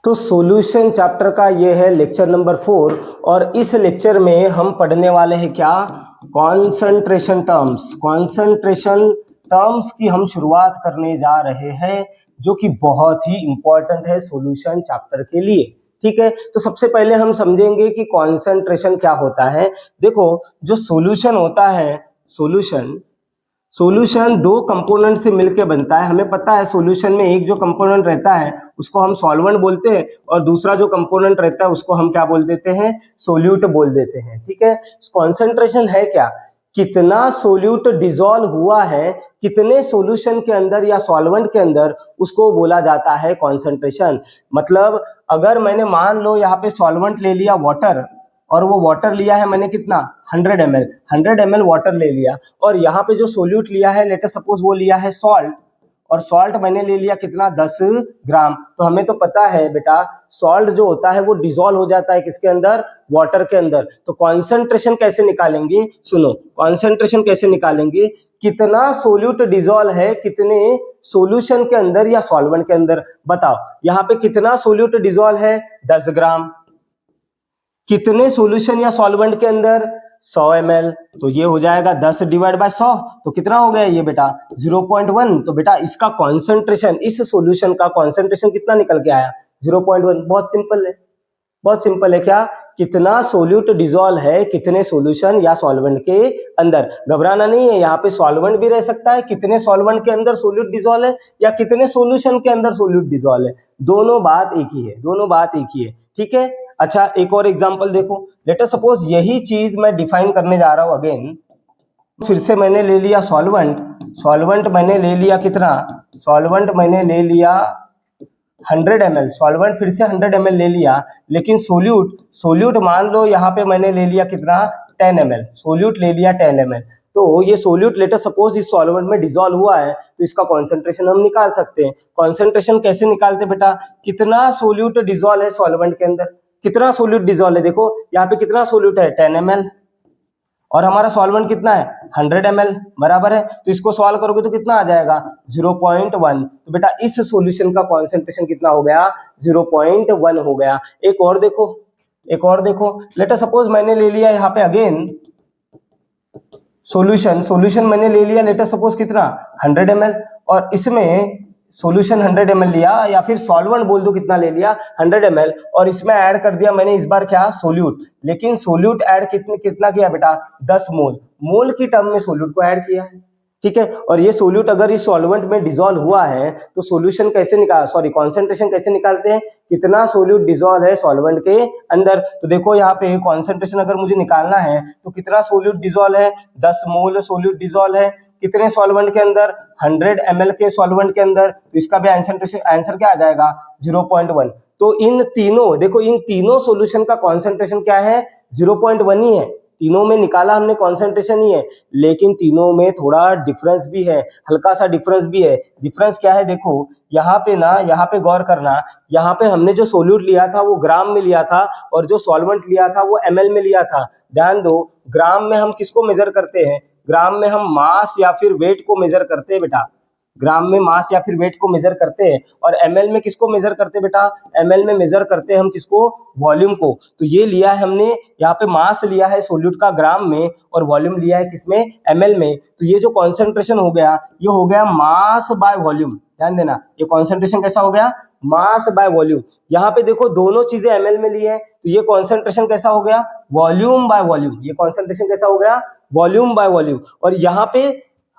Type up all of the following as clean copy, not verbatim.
तो solution chapter का ये है लेक्चर नंबर 4 और इस लेक्चर में हम पढ़ने वाले हैं क्या, कॉन्सेंट्रेशन टर्म्स। कॉन्सेंट्रेशन टर्म्स की हम शुरुआत करने जा रहे हैं जो कि बहुत ही इंपॉर्टेंट है सॉल्यूशन चैप्टर के लिए। ठीक है, तो सबसे पहले हम समझेंगे कि कॉन्सेंट्रेशन क्या होता है। देखो, जो सॉल्यूशन होता है, सॉल्यूशन दो कंपोनेंट से मिलकर बनता है। हमें पता है सॉल्यूशन में एक जो कंपोनेंट रहता है उसको हम सॉल्वेंट बोलते हैं और दूसरा जो कंपोनेंट रहता है उसको हम क्या बोल देते हैं, सोल्यूट बोल देते हैं। ठीक है, कॉन्सेंट्रेशन है क्या, कितना सोल्यूट डिसॉल्व हुआ है कितने सॉल्यूशन के अंदर या सॉल्वेंट के अंदर, उसको बोला जाता है कॉन्सेंट्रेशन। मतलब अगर मैंने मान लो यहाँ पे सॉल्वेंट ले लिया वाटर, और वो वाटर लिया है मैंने कितना 100 ml, 100 ml वाटर ले लिया, और यहाँ पे जो सोल्यूट लिया है लेट अस सपोज वो लिया है सॉल्ट, और सॉल्ट मैंने ले लिया कितना 10 ग्राम। तो हमें तो पता है बेटा सॉल्ट जो होता है वो डिसॉल्व हो जाता है किसके अंदर, वाटर के अंदर। तो कॉन्सेंट्रेशन कैसे निकालेंगे, सुनो कॉन्सेंट्रेशन कैसे निकालेंगे, कितना सोल्यूट डिसॉल्व है कितने सॉल्यूशन के अंदर या सॉल्वेंट के अंदर। बताओ यहाँ पे कितना सोल्यूट डिसॉल्व है 10 ग्राम, कितने सॉल्यूशन या सॉल्वेंट के अंदर 100 ml, तो ये हो जाएगा 10 डिवाइड बाय 100, तो कितना हो गया ये बेटा 0.1। तो बेटा इसका कॉन्सेंट्रेशन, इस सॉल्यूशन का कॉन्सेंट्रेशन कितना निकल के आया 0.1। बहुत सिंपल है, बहुत सिंपल है। क्या, कितना सोल्यूट डिसॉल्व है कितने सॉल्यूशन या सॉल्वेंट के अंदर। घबराना नहीं है, यहाँ पे सॉल्वेंट भी रह सकता है, कितने सॉल्वेंट के अंदर सोल्यूट डिसॉल्व है या कितने सॉल्यूशन के अंदर सोल्यूट डिसॉल्व है, दोनों बात एक ही है, दोनों बात एक ही है। ठीक है, अच्छा एक और एग्जांपल देखो, लेट अस सपोज यही चीज मैं डिफाइन करने जा रहा हूं अगेन। फिर से मैंने ले लिया सॉल्वेंट मैंने ले लिया कितना, सॉल्वेंट मैंने ले लिया 100 ml, सॉल्वेंट फिर से 100 ml ले लिया, लेकिन सोल्यूट मान लो यहाँ पे मैंने ले लिया कितना 10 ml, सोल्यूट ले लिया 10 ml। तो ये सोल्यूट लेट अस सपोज इस सॉल्वेंट में डिसॉल्व हुआ है, तो इसका कॉन्सेंट्रेशन हम निकाल सकते हैं। कॉन्सेंट्रेशन कैसे निकालते बेटा, कितना सोल्यूट डिसॉल्व है सॉल्वेंट के अंदर, कितना सोल्यूट डिसॉल्व है। देखो यहाँ पे कितना सोल्यूट है 10 ml और हमारा सॉल्वेंट कितना है 100 ml, बराबर है। तो इसको सॉल्व करोगे तो कितना आ जाएगा 0.1। तो बेटा इस सॉल्यूशन का कॉन्सेंट्रेशन कितना हो गया 0.1 हो गया। एक और देखो, लेट अस सपोज मैंने ले लिया यहाँ पे अगेन सॉल्यूशन मैंने ले लिया लेट अस सपोज कितना 100 ml, और इसमें सॉल्यूशन 100 ml लिया, या फिर सॉल्वेंट बोल दो कितना ले लिया 100 ml, और इसमें ऐड कर दिया मैंने इस बार क्या सोल्यूट, लेकिन सोल्यूट ऐड कितना किया बेटा 10 मोल की टर्म में सोल्यूट को ऐड किया है। ठीक है, और ये सोल्यूट अगर इस सॉल्वेंट में डिसॉल्व हुआ है तो सॉल्यूशन कैसे कॉन्सेंट्रेशन कैसे निकालते हैं, कितना सोल्यूट डिसॉल्व है सॉल्वेंट के अंदर। तो देखो यहाँ पे कॉन्सेंट्रेशन अगर मुझे निकालना है तो कितना सोल्यूट डिसॉल्व है 10 मोल सोल्यूट डिसॉल्व है कितने सॉल्वेंट के अंदर 100 ml के सॉल्वेंट के अंदर, तो इसका भी आंसर क्या आ जाएगा 0.1। तो इन तीनों सॉल्यूशन का कॉन्सेंट्रेशन क्या है 0.1 ही है, तीनों में निकाला हमने कॉन्सेंट्रेशन ही है, लेकिन तीनों में थोड़ा डिफरेंस भी है, हल्का सा डिफरेंस भी है। डिफरेंस क्या है देखो, यहाँ पे गौर करना, यहाँ पे हमने जो सोल्यूट लिया था वो ग्राम में लिया था और जो सॉल्वेंट लिया था वो ml में लिया था। ध्यान दो, ग्राम में हम किसको मेजर करते हैं, ग्राम में हम मास या फिर वेट को मेजर करते हैं बेटा, ग्राम में मास या फिर वेट को मेजर करते हैं, और ml में किसको मेजर करते हैं बेटा, ml में मेजर करते हैं हम किसको, वॉल्यूम को। तो ये लिया है हमने, यहाँ पे मास लिया है सोल्यूट का ग्राम में और वॉल्यूम लिया है किसमें ml में। तो ये जो कॉन्सेंट्रेशन हो गया ये हो गया मास बाय वॉल्यूम। ध्यान देना, ये कॉन्सेंट्रेशन कैसा हो गया मास बाय वॉल्यूम। यहाँ पे देखो दोनों चीजें ml में ली है, तो ये कॉन्सेंट्रेशन कैसा हो गया वॉल्यूम बाय वॉल्यूम, ये कॉन्सेंट्रेशन कैसा हो गया वॉल्यूम बाय वॉल्यूम। और यहाँ पे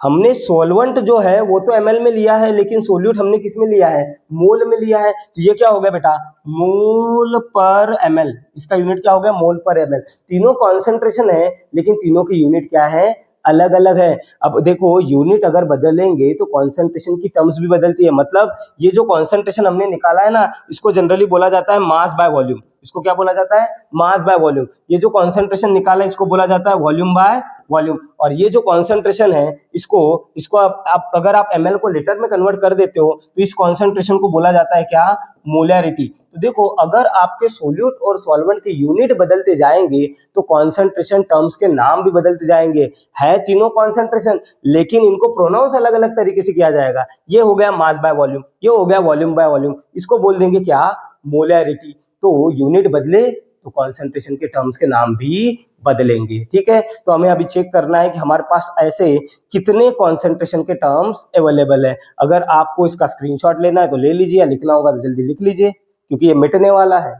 हमने सॉल्वेंट जो है वो तो ml में लिया है, लेकिन सोल्यूट हमने किस में लिया है मोल में लिया है। तो ये क्या हो गया बेटा मोल पर ml, इसका यूनिट क्या हो गया मोल पर ml। तीनों कॉन्सेंट्रेशन है लेकिन तीनों की यूनिट क्या है अलग अलग है। अब देखो यूनिट अगर बदलेंगे तो कॉन्सेंट्रेशन की टर्म्स भी बदलती है। मतलब ये जो कॉन्सेंट्रेशन हमने निकाला है ना, इसको जनरली बोला जाता है मास बाय वॉल्यूम। इसको क्या बोला जाता है मास बाय वॉल्यूम। ये जो कॉन्सेंट्रेशन निकाला है इसको बोला जाता है वॉल्यूम बाय वॉल्यूम। और ये जो कॉन्सेंट्रेशन है इसको आप अगर आप ml को लीटर में कन्वर्ट कर देते हो तो इस कॉन्सेंट्रेशन को बोला जाता है क्या मोलैरिटी। तो देखो अगर आपके सोल्यूट और सॉल्वेंट के यूनिट बदलते जाएंगे तो कॉन्सेंट्रेशन टर्म्स के नाम भी बदलते जाएंगे। है तीनों कॉन्सेंट्रेशन, लेकिन इनको प्रोनाउंस अलग अलग तरीके से किया जाएगा। ये हो गया मास बाय वॉल्यूम, ये हो गया वॉल्यूम बाय वॉल्यूम। इसको बोल देंगे क्या मोलैरिटी। तो यूनिट बदले तो कॉन्सेंट्रेशन के टर्म्स के नाम भी बदलेंगे। ठीक है, तो हमें अभी चेक करना है कि हमारे पास ऐसे कितने कॉन्सेंट्रेशन के टर्म्स अवेलेबल है। अगर आपको इसका स्क्रीनशॉट लेना है तो ले लीजिए, या लिखना होगा तो जल्दी लिख लीजिए क्योंकि ये मिटने वाला है।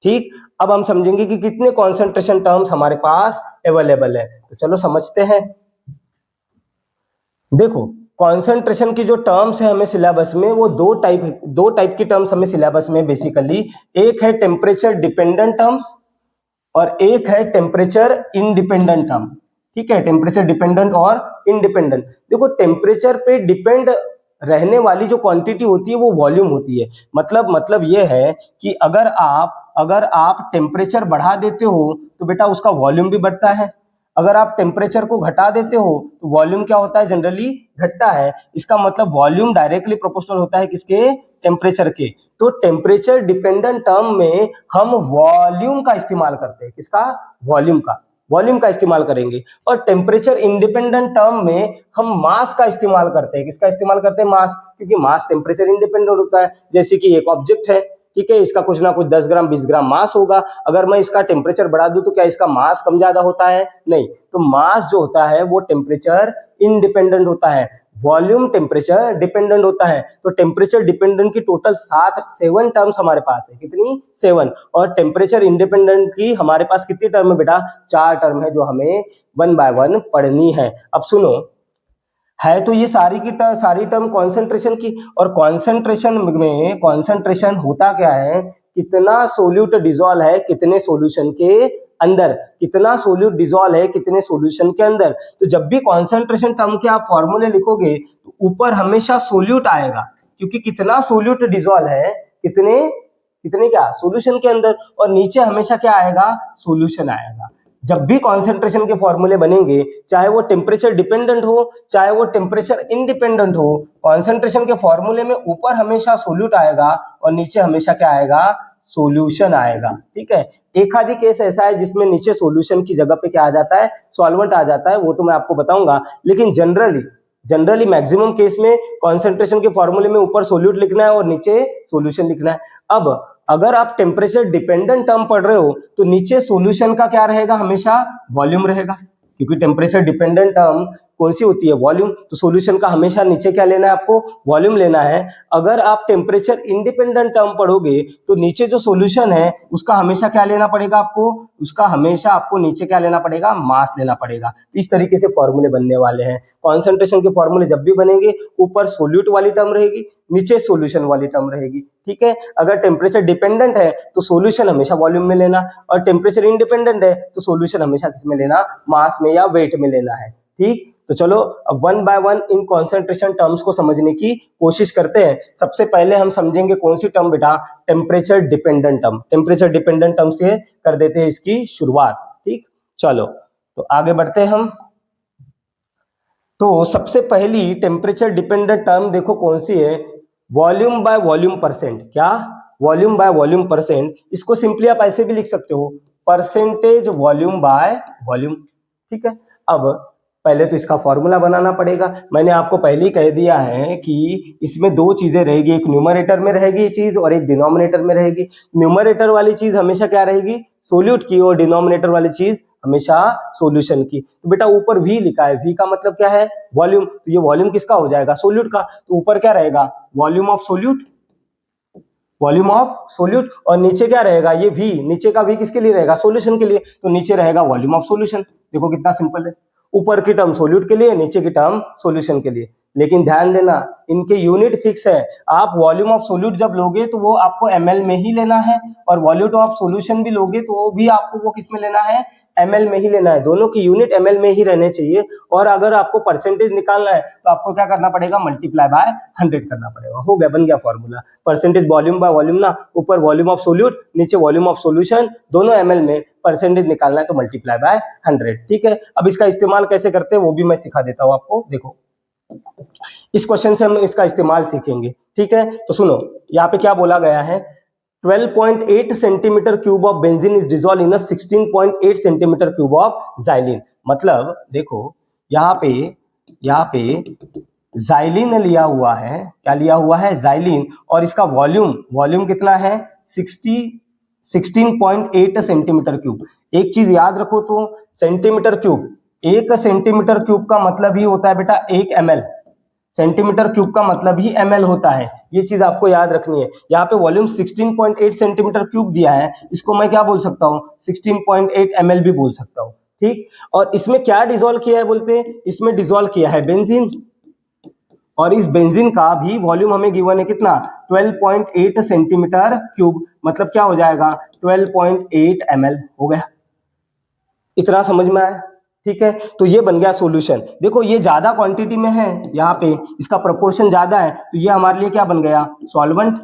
ठीक, अब हम समझेंगे कि कितने कॉन्सेंट्रेशन टर्म्स हमारे पास अवेलेबल है। तो चलो समझते हैं। देखो, कॉन्सेंट्रेशन की जो टर्म्स है हमें सिलेबस में, वो दो टाइप की टर्म्स हमें सिलेबस में बेसिकली, एक है टेम्परेचर डिपेंडेंट टर्म्स और एक है टेम्परेचर इंडिपेंडेंट टर्म। ठीक है, टेम्परेचर डिपेंडेंट और इंडिपेंडेंट। देखो, टेम्परेचर पे डिपेंड रहने वाली जो क्वांटिटी होती है वो वॉल्यूम होती है। मतलब ये है कि अगर आप टेम्परेचर बढ़ा देते हो तो बेटा उसका वॉल्यूम भी बढ़ता है। अगर आप टेम्परेचर को घटा देते हो तो वॉल्यूम क्या होता है, जनरली घटता है। इसका मतलब वॉल्यूम डायरेक्टली प्रोपोर्शनल होता है किसके, टेम्परेचर के। तो टेम्परेचर डिपेंडेंट टर्म में हम वॉल्यूम का इस्तेमाल करते हैं। किसका, वॉल्यूम का इस्तेमाल करेंगे। और टेम्परेचर इंडिपेंडेंट टर्म में हम मास का इस्तेमाल करते हैं। किसका इस्तेमाल करते हैं, मास, क्योंकि मास टेम्परेचर इंडिपेंडेंट होता है। जैसे कि एक ऑब्जेक्ट है, ठीक है, इसका कुछ ना कुछ 10 ग्राम 20 ग्राम मास होगा। अगर मैं इसका टेम्परेचर बढ़ा दूं तो क्या इसका मास कम ज्यादा होता है, नहीं। तो मास जो होता है वो टेम्परेचर इंडिपेंडेंट होता है, वॉल्यूम टेम्परेचर डिपेंडेंट होता है। तो टेम्परेचर डिपेंडेंट की टोटल 7 टर्म्स हमारे पास है। कितनी, 7। और टेम्परेचर इंडिपेंडेंट की हमारे पास कितनी टर्म है बेटा, 4 टर्म है, जो हमें 1 बाय 1 पढ़नी है। अब सुनो, है तो ये सारी टर्म कॉन्सेंट्रेशन की, और कॉन्सेंट्रेशन होता क्या है, कितना सोल्यूट डिसॉल्व है कितने सॉल्यूशन के अंदर, कितना सोल्यूट डिसॉल्व है कितने सॉल्यूशन के अंदर। तो जब भी कॉन्सेंट्रेशन टर्म के आप फॉर्मूले लिखोगे तो ऊपर हमेशा सोल्यूट आएगा, क्योंकि कितना सोल्यूट डिसॉल्व है कितने क्या सॉल्यूशन के अंदर, और नीचे हमेशा क्या आएगा, सॉल्यूशन आएगा। जब भी कॉन्सेंट्रेशन के फॉर्मूले बनेंगे, चाहे वो टेम्परेचर डिपेंडेंट हो चाहे वो टेम्परेचर इंडिपेंडेंट हो, कॉन्सेंट्रेशन के फॉर्मूले में ऊपर हमेशा सोल्यूट आएगा और नीचे हमेशा क्या आएगा, सॉल्यूशन आएगा। ठीक है, एक आधी केस ऐसा है जिसमें नीचे सॉल्यूशन की जगह पे क्या आ जाता है, सॉल्वेंट आ जाता है, वो तो मैं आपको बताऊंगा। लेकिन जनरली मैक्सिमम केस में कॉन्सेंट्रेशन के फॉर्मूले में ऊपर सोल्यूट लिखना है और नीचे सॉल्यूशन लिखना है। अब अगर आप टेम्परेचर डिपेंडेंट टर्म पढ़ रहे हो तो नीचे सॉल्यूशन का क्या रहेगा, हमेशा वॉल्यूम रहेगा, क्योंकि टेम्परेचर डिपेंडेंट टर्म कौन सी होती है, वॉल्यूम। तो सॉल्यूशन का हमेशा नीचे क्या लेना है, आपको वॉल्यूम लेना है। अगर आप टेम्परेचर इंडिपेंडेंट टर्म पढ़ोगे तो नीचे जो सॉल्यूशन है उसका हमेशा क्या लेना पड़ेगा आपको, नीचे क्या लेना पड़ेगा, मास लेना पड़ेगा। इस तरीके से फॉर्मूले बनने वाले हैं। कॉन्सेंट्रेशन के फॉर्मूले जब भी बनेंगे ऊपर सोल्यूट वाली टर्म रहेगी, नीचे सॉल्यूशन वाली टर्म रहेगी। ठीक है, अगर टेम्परेचर डिपेंडेंट है तो सॉल्यूशन हमेशा वॉल्यूम में लेना, और टेम्परेचर इंडिपेंडेंट है तो सॉल्यूशन हमेशा किसमें लेना, मास में या वेट में लेना है। ठीक, तो चलो अब 1 बाय 1 इन कॉन्सेंट्रेशन टर्म्स को समझने की कोशिश करते हैं। सबसे पहले हम समझेंगे कौन सी टर्म बेटा, temperature dependent term. Temperature dependent term से कर देते हैं इसकी शुरुआत। ठीक, चलो तो आगे बढ़ते हैं हम। तो सबसे पहली टेम्परेचर डिपेंडेंट टर्म देखो कौन सी है, वॉल्यूम बाय वॉल्यूम परसेंट। क्या, वॉल्यूम बाय वॉल्यूम परसेंट। इसको सिंपली आप ऐसे भी लिख सकते हो, परसेंटेज वॉल्यूम बाय वॉल्यूम। ठीक है, अब पहले तो इसका फॉर्मूला बनाना पड़ेगा। मैंने आपको पहले ही कह दिया है कि इसमें दो चीजें रहेगी, एक न्यूमरेटर में रहेगी ये चीज और एक डिनोमिनेटर में रहेगी। न्यूमरेटर वाली चीज हमेशा क्या रहेगी, सोल्यूट की, और डिनोमिनेटर वाली चीज हमेशा सॉल्यूशन की। तो बेटा ऊपर v लिखा है, v का मतलब क्या है, वॉल्यूम। तो ये वॉल्यूम किसका हो जाएगा, सोल्यूट का। तो ऊपर क्या रहेगा, वॉल्यूम ऑफ सोल्यूट, और नीचे क्या रहेगा, ये v, नीचे का v किसके लिए रहेगा, सॉल्यूशन के लिए। तो नीचे रहेगा वॉल्यूम ऑफ सॉल्यूशन। देखो कितना सिंपल है, ऊपर की टर्म सोल्यूट के लिए, नीचे की टर्म सॉल्यूशन के लिए। लेकिन ध्यान देना इनके यूनिट फिक्स है। आप वॉल्यूम ऑफ सोल्यूट जब लोगे तो वो आपको ml में ही लेना है, और वॉल्यूम ऑफ सॉल्यूशन भी लोगे तो वो भी आपको वो किस में लेना है, ml में ही लेना है। दोनों की यूनिट ml में ही रहने चाहिए। और अगर आपको परसेंटेज निकालना है तो आपको क्या करना पड़ेगा, मल्टीप्लाई बाय 100 करना पड़ेगा। हो गया, बन गया formula. Percentage volume by volume ना, ऊपर वॉल्यूम ऑफ सोल्यूट, नीचे वॉल्यूम ऑफ सॉल्यूशन, दोनों ml में, परसेंटेज निकालना है तो मल्टीप्लाई बाय 100। ठीक है, अब इसका इस्तेमाल कैसे करते हैं वो भी मैं सिखा देता हूं आपको। देखो इस क्वेश्चन से हम इसका इस्तेमाल सीखेंगे। ठीक है, तो सुनो यहाँ पे क्या बोला गया है, 12.8 centimetre cube of benzene is dissolve in 16.8 centimetre cube of xylene। मतलब देखो यहाँ पे जाइलिन लिया हुआ है, क्या लिया हुआ है, जाइलिन, और इसका वॉल्यूम कितना है 16.8 सेंटीमीटर क्यूब। एक चीज याद रखो तो सेंटीमीटर क्यूब, 1 सेंटीमीटर क्यूब का मतलब ही होता है बेटा 1 ml, सेंटीमीटर क्यूब का मतलब ही ml होता है, ये चीज आपको याद रखनी है। यहाँ पे वॉल्यूम 16.8 सेंटीमीटर क्यूब दिया है, इसको मैं क्या बोल सकता हूँ 16.8 ml भी बोल सकता हूँ, ठीक। और इसमें क्या डिसॉल्व किया है बोलते हैं, इसमें डिसॉल्व किया है बेंजीन, और इस बेंजीन का भी वॉल्यूम हमें गिवन है कितना 12.8 सेंटीमीटर क्यूब, मतलब क्या हो जाएगा 12.8 ml हो गया। इतना समझ में आया, ठीक है। तो ये बन गया सॉल्यूशन। देखो ये ज्यादा क्वांटिटी में है, यहाँ पे इसका प्रोपोर्शन ज्यादा है, तो ये हमारे लिए क्या बन गया सॉल्वेंट,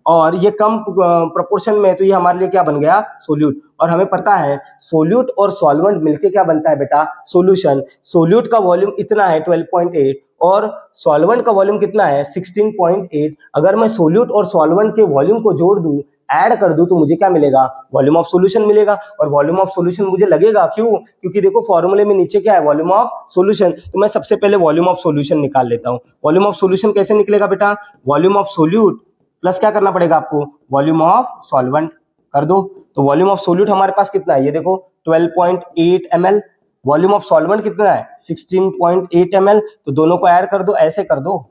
और ये कम प्रोपोर्शन में है, तो ये हमारे लिए क्या बन गया सोल्यूट। और हमें पता है सोल्यूट और सॉल्वेंट मिलके क्या बनता है बेटा सॉल्यूशन। सोल्यूट का वॉल्यूम इतना है 12.8 और सॉल्वेंट का वॉल्यूम कितना है 16.8। अगर मैं सोल्यूट और सॉल्वेंट के वॉल्यूम को जोड़ दूं, ऐड कर दूं, तो मुझे क्या मिलेगा वॉल्यूम ऑफ सॉल्यूशन मिलेगा। और वॉल्यूम ऑफ सॉल्यूशन मुझे लगेगा क्यों, क्योंकि देखो फॉर्मूले में नीचे क्या है वॉल्यूम ऑफ सॉल्यूशन। तो मैं सबसे पहले वॉल्यूम ऑफ सॉल्यूशन निकाल लेता हूं। वॉल्यूम ऑफ सॉल्यूशन कैसे निकलेगा बेटा, वॉल्यूम ऑफ सोल्यूट प्लस क्या करना पड़ेगा आपको वॉल्यूम ऑफ सॉल्वेंट कर दो। तो वॉल्यूम ऑफ सोल्यूट हमारे पास कितना है, ये देखो 12.8 ml, वॉल्यूम ऑफ सॉल्वेंट कितना है 16.8 ml, तो दोनों को ऐड कर दो, ऐसे कर दो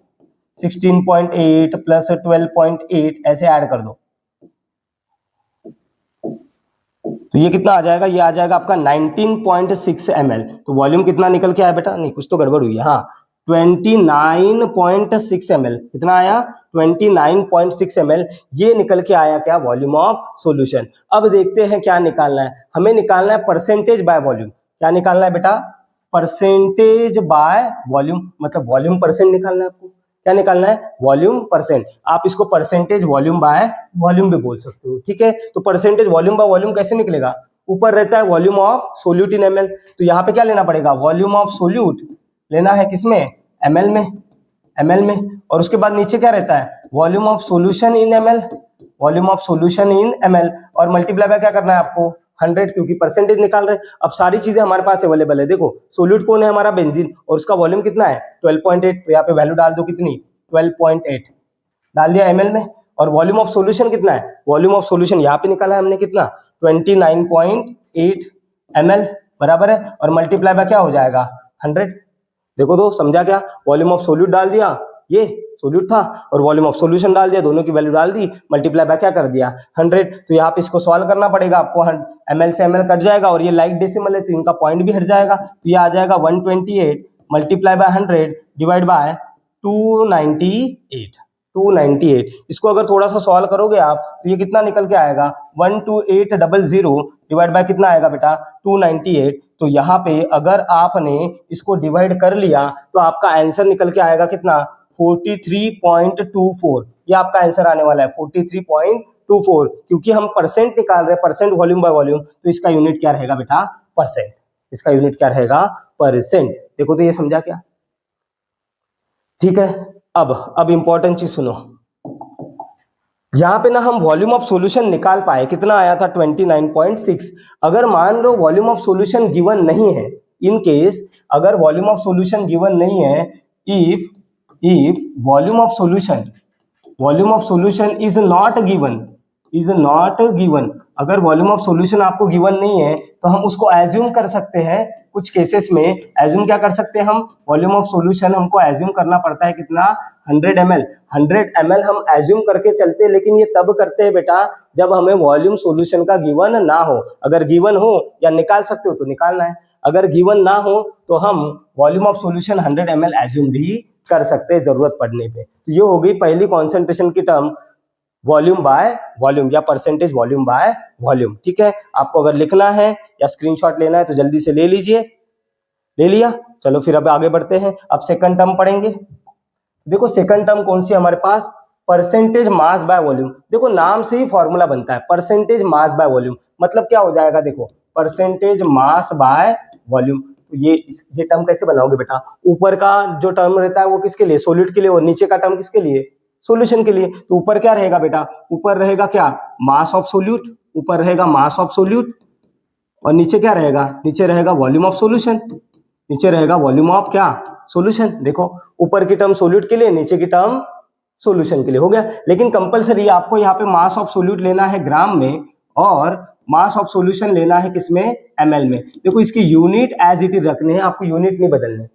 16.8 प्लस 12.8 ऐसे ऐड कर दो, तो ये कितना आ जाएगा, ये आ जाएगा आपका 19.6 ml। तो वॉल्यूम कितना निकल के आया बेटा, नहीं कुछ तो गड़बड़ हुई है, हाँ 29.6 ml, कितना आया 29.6 ml, ये निकल के आया क्या वॉल्यूम ऑफ सॉल्यूशन। अब देखते हैं क्या निकालना है, हमें निकालना है परसेंटेज बाय वॉल्यूम। क्या निकालना है बेटा, परसेंटेज बाय वॉल्यूम, मतलब वॉल्यूम परसेंट निकालना है आपको। क्या निकालना है वॉल्यूम परसेंट, आप इसको परसेंटेज वॉल्यूम बाय वॉल्यूम भी बोल सकते हो, ठीक है। तो परसेंटेज वॉल्यूम बाय वॉल्यूम कैसे निकलेगा, ऊपर रहता है volume of solute in ml, तो यहाँ पे क्या लेना पड़ेगा वॉल्यूम ऑफ सोल्यूट लेना है किसमें ml में, और उसके बाद नीचे क्या रहता है volume of solution in ml, volume of solution in ml, और मल्टीप्लाई बाय क्या करना है आपको 100, क्योंकि परसेंटेज निकाल रहे हैं। अब सारी चीजें हमारे पास अवेलेबल है, देखो सोल्यूट कौन है हमारा बेंजीन, और उसका वॉल्यूम कितना है 12.8, तो यहाँ पे वैल्यू डाल दो कितनी 12.8 डाल दिया ml में, और वॉल्यूम ऑफ सॉल्यूशन कितना है, वॉल्यूम ऑफ सॉल्यूशन यहाँ पे निकाला है हमने कितना 29.8 ml बराबर है, और मल्टीप्लाई बाय क्या हो जाएगा 100। देखो तो समझा क्या, वॉल्यूम ऑफ सोल्यूट डाल दिया, ये सोल्यूट था, और वॉल्यूम ऑफ सॉल्यूशन डाल दिया, दोनों की वैल्यू डाल दी, मल्टीप्लाई बाय क्या कर दिया 100। तो यहाँ पे इसको सॉल्व करना पड़ेगा आपको, ml से ml कट जाएगा, और ये लाइक डेसिमल है तो इनका पॉइंट भी हट जाएगा, तो ये आ जाएगा 128 मल्टीप्लाई बाय 100 डिवाइड बाय 298। इसको अगर थोड़ा सा सॉल्व करोगे आप तो ये कितना निकल के आएगा 12800 डिवाइड बाय कितना आएगा बेटा 298। तो यहाँ पे अगर आपने इसको डिवाइड कर लिया तो आपका आंसर निकल के आएगा कितना 43.24, ये आपका आंसर आने वाला है 43.24, क्योंकि हम परसेंट निकाल रहे हैं, परसेंट वॉल्यूम बाय वॉल्यूम, तो इसका यूनिट क्या रहेगा बेटा परसेंट, इसका यूनिट क्या रहेगा परसेंट। देखो तो ये समझा क्या, ठीक है। अब इंपॉर्टेंट चीज सुनो, यहां पे ना हम वॉल्यूम ऑफ सॉल्यूशन निकाल पाए, कितना आया था 29.6। अगर मान low volume of solution given नहीं है, इन केस अगर वॉल्यूम ऑफ सॉल्यूशन गिवन नहीं है, if volume of solution is not given, अगर वॉल्यूम ऑफ सॉल्यूशन आपको गिवन नहीं है तो हम उसको एज्यूम कर सकते हैं। कुछ केसेस में एज्यूम क्या कर सकते हैं हम, वॉल्यूम ऑफ सॉल्यूशन हमको एज्यूम करना पड़ता है कितना 100 ml हम एज्यूम करके चलते हैं, लेकिन ये तब करते हैं बेटा जब हमें वॉल्यूम सॉल्यूशन का गिवन ना हो। अगर गिवन हो या निकाल सकते हो तो निकालना है, अगर गिवन ना हो तो हम volume of solution 100 ml assume भी कर सकते हैं जरूरत पड़ने पे। तो ये हो गई पहली कॉन्सेंट्रेशन की टर्म वॉल्यूम बाय वॉल्यूम या परसेंटेज वॉल्यूम बाय वॉल्यूम, ठीक है। आपको अगर लिखना है या स्क्रीनशॉट लेना है तो जल्दी से ले लीजिए, ले लिया, चलो फिर अब आगे बढ़ते हैं। अब सेकंड टर्म पढ़ेंगे। देखो सेकंड टर्म कौन सी हमारे पास, परसेंटेज मास बाय वॉल्यूम। देखो नाम से ही फॉर्मूला बनता है परसेंटेज मास बाय वॉल्यूम, मतलब क्या हो जाएगा देखो परसेंटेज मास बाय वॉल्यूम। ये टर्म कैसे बनाओगे बेटा, ऊपर का जो टर्म रहता है वो किसके लिए सोल्यूट के लिए, और नीचे का टर्म किसके लिए सॉल्यूशन के लिए। तो ऊपर क्या रहेगा बेटा, ऊपर रहेगा क्या मास ऑफ सोल्यूट, ऊपर रहेगा मास ऑफ सोल्यूट, और नीचे क्या रहेगा, नीचे रहेगा वॉल्यूम ऑफ सॉल्यूशन, नीचे रहेगा वॉल्यूम ऑफ क्या सॉल्यूशन। देखो ऊपर की टर्म सोल्यूट के लिए, नीचे की टर्म सॉल्यूशन के लिए, हो गया। लेकिन कंपलसरी आपको यहाँ पे मास ऑफ सोल्यूट लेना है ग्राम में और मास ऑफ सॉल्यूशन लेना है किसमें, ml में। देखो इसकी यूनिट एज इट इज रखने हैं, आपको यूनिट नहीं बदलने।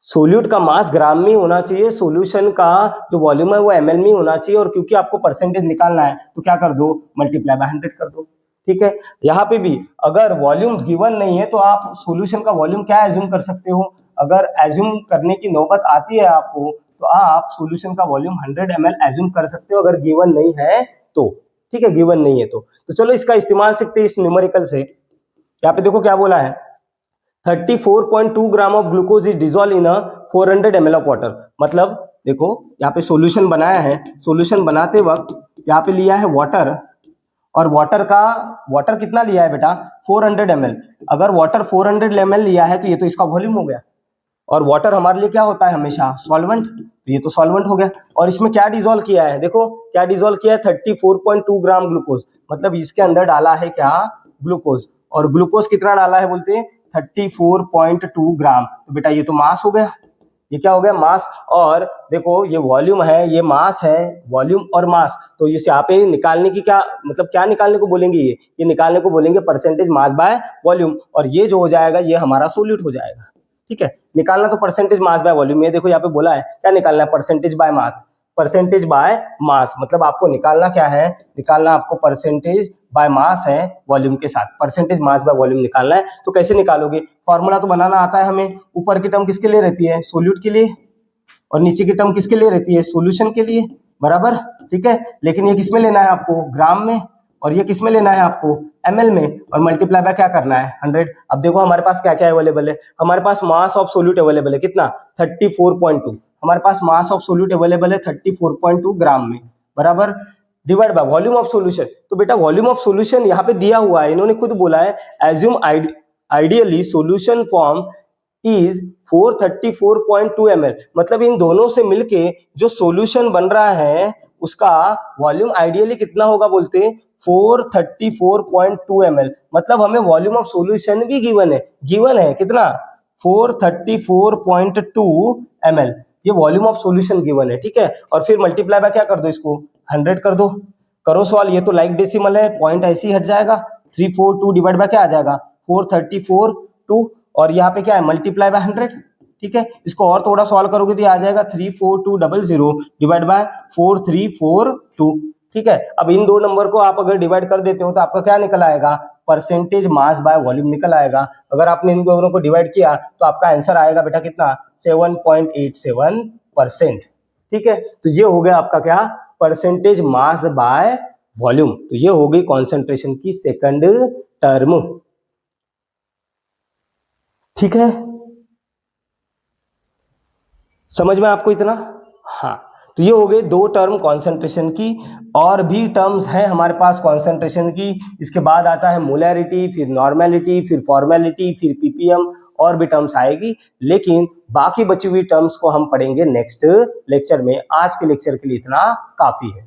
सोल्यूट का मास ग्राम में होना चाहिए, सॉल्यूशन का जो वॉल्यूम है वो ml में होना चाहिए, और क्योंकि आपको परसेंटेज निकालना है तो क्या कर दो, मल्टीप्लाई बाय 100 कर दो। ठीक है, यहाँ पे भी अगर वॉल्यूम गिवन नहीं है तो आप सॉल्यूशन का वॉल्यूम क्या एज्यूम कर सकते हो, अगर एज्यूम करने की नौबत आती है आपको तो आप सॉल्यूशन का वॉल्यूम 100 ml एज्यूम कर सकते हो, अगर गिवन नहीं है तो। ठीक है, गिवन नहीं है तो चलो इसका इस्तेमाल सीखते हैं इस न्यूमेरिकल से। यहाँ पे देखो क्या बोला है, 34.2 gram of glucose is dissolve in 400 ml of water. मतलब देखो यहाँ पे सॉल्यूशन बनाया है, सॉल्यूशन बनाते वक्त यहाँ पे लिया है वाटर, और वाटर कितना लिया है बेटा, 400 ml। अगर वाटर 400 ml लिया है तो ये तो इसका वॉल्यूम हो गया, और वाटर हमारे लिए क्या होता है हमेशा, सॉल्वेंट, तो ये तो सॉल्वेंट हो गया। और इसमें क्या डिजोल्व किया है, देखो क्या डिजोल्व किया है, 34.2 ग्राम ग्लूकोज, मतलब इसके अंदर डाला है क्या, ग्लूकोज। और ग्लूकोज कितना डाला है बोलते हैं, 34.2 ग्राम। तो बेटा ये तो मास हो गया, ये क्या हो गया, मास। और देखो ये वॉल्यूम है, ये मास है, वॉल्यूम और मास, तो इस यहाँ पे निकालने की क्या मतलब, क्या निकालने को बोलेंगे, ये निकालने को बोलेंगे परसेंटेज मास बाय वॉल्यूम, और ये जो हो जाएगा ये हमारा सोल्यूट हो जाएगा। ठीक है, निकालना तो परसेंटेज मास बाय वॉल्यूम, ये देखो यहाँ पे बोला है क्या निकालना है, percentage by mass, percentage by mass, मतलब आपको निकालना क्या है, निकालना आपको परसेंटेज बाय मास है वॉल्यूम के साथ, परसेंटेज मास बाय वॉल्यूम निकालना है। तो कैसे निकालोगे, फॉर्मूला तो बनाना आता है हमें, ऊपर की टर्म किसके लिए रहती है, सोल्यूट के लिए, और नीचे की टर्म किसके लिए रहती है, सॉल्यूशन के लिए, बराबर। ठीक है, लेकिन ये किसमें लेना है आपको, ग्राम में, और ये किसमें लेना है आपको, ml में, और मल्टीप्लाई बाय क्या करना है, 100। अब देखो हमारे पास क्या क्या अवेलेबल है, हमारे पास मास ऑफ सोल्यूट अवेलेबल है कितना, 34.2, हमारे पास मास ऑफ सोल्यूट अवेलेबल है 34.2 ग्राम में, बराबर, divide by volume of solution. तो बेटा वॉल्यूम ऑफ सॉल्यूशन यहाँ पे दिया हुआ है, इन्होंने खुद बोला है, assume ideally solution form is 434.2 ml, मतलब इन दोनों से मिलके जो सॉल्यूशन बन रहा है उसका वॉल्यूम आइडियली कितना होगा बोलते हैं, 434.2 ml, मतलब हमें वॉल्यूम ऑफ सॉल्यूशन भी गिवन है कितना, 434.2 ml, ये वॉल्यूम ऑफ सॉल्यूशन गिवन है। ठीक है, और फिर मल्टीप्लाई बाय क्या कर दो, इसको 100 कर दो, करो सॉल्व, ये तो लाइक डेसिमल है, पॉइंट ऐसे ही हट जाएगा, 342 डिवाइड बाय क्या आ जाएगा, 434.2, और यहाँ पे क्या है, मल्टीप्लाई बाय 100। ठीक है, इसको और थोड़ा सॉल्व करोगे तो आ जाएगा 34200 डिवाइड बाय 4342। ठीक है, अब इन दो नंबर को आप अगर डिवाइड कर देते हो तो आपका क्या निकल आएगा, परसेंटेज मास बाय वॉल्यूम निकल आएगा। अगर आपने इन दोनों को डिवाइड किया तो आपका आंसर आएगा बेटा कितना, 7.87%। ठीक है, तो ये हो गया आपका क्या, परसेंटेज मास बाय वॉल्यूम। तो ये हो गई कॉन्सेंट्रेशन की सेकंड टर्म। ठीक है, समझ में आपको इतना, हाँ। तो ये हो गए दो टर्म कॉन्सेंट्रेशन की, और भी टर्म्स हैं हमारे पास कॉन्सेंट्रेशन की, इसके बाद आता है मोलैरिटी, फिर नॉर्मेलिटी, फिर फॉर्मेलिटी, फिर पीपीएम, और भी टर्म्स आएगी, लेकिन बाकी बची हुई टर्म्स को हम पढ़ेंगे नेक्स्ट लेक्चर में। आज के लेक्चर के लिए इतना काफी है।